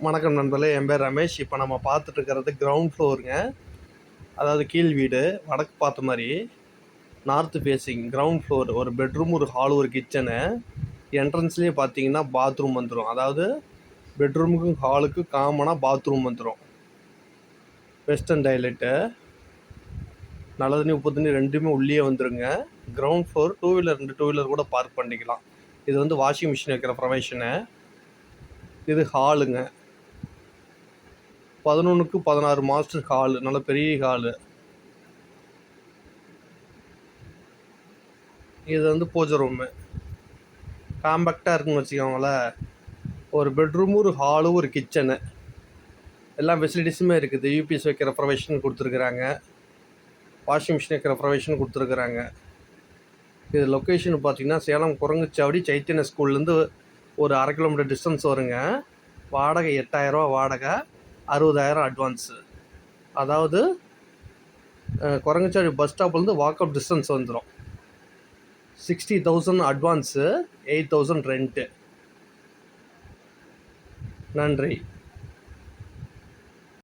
வணக்கம் நண்பர்களே, என் பேர் ரமேஷ். இப்போ நம்ம பார்த்துட்டு இருக்கிறது கிரவுண்ட் ஃப்ளோருங்க. அதாவது கீழ் வீடு, வடக்கு பார்த்த மாதிரி, நார்த்து ஃபேஸிங் கிரவுண்ட் ஃப்ளோர். ஒரு பெட்ரூம், ஒரு ஹால், ஒரு கிச்சனு. என்ட்ரன்ஸ்லேயே பார்த்தீங்கன்னா பாத்ரூம் வந்துடும். அதாவது பெட்ரூமுக்கும் ஹாலுக்கும் காமனாக பாத்ரூம் வந்துடும். வெஸ்டர்ன் டாய்லெட்டு, நல்ல தண்ணி உப்பு தண்ணி ரெண்டுமே உள்ளே வந்துடுங்க. கிரவுண்ட் ஃப்ளோர், 2 வீலர் 2 வீலர் கூட பார்க் பண்ணிக்கலாம். இது வந்து வாஷிங் மிஷின் வைக்கிற ப்ரொவிஷனு. இது ஹாலுங்க. 11க்கு 16 மாஸ்டர் ஹாலு, நல்ல பெரிய ஹாலு. இது வந்து பூஜை ரூமு. காம்பேக்டாக இருக்குன்னு வச்சுக்கோங்களேன். ஒரு பெட்ரூமு, ஒரு ஹாலு, ஒரு கிச்சனு, எல்லா ஃபெசிலிட்டிஸுமே இருக்குது. யூபிஎஸ் வைக்கிற ப்ரொவிஷன் கொடுத்துருக்குறாங்க. வாஷிங் மிஷின் வைக்கிற ப்ரொவிஷன் கொடுத்துருக்குறாங்க. இது லொக்கேஷன் பார்த்திங்கன்னா சேலம் குரங்குச்சாவடி சைத்தன்ய ஸ்கூல்லேருந்து ஒரு 1/2 கிலோமீட்டர் டிஸ்டன்ஸ் வருங்க. வாடகை 8000 ரூபா வாடகை, 60,000 அட்வான்ஸு. அதாவது குரங்குச்சாவடி பஸ் ஸ்டாப்லேருந்து வாக் அவுட் டிஸ்டன்ஸ் வந்துடும். 60,000 அட்வான்ஸு, 8,000 ரெண்ட்டு. நன்றி.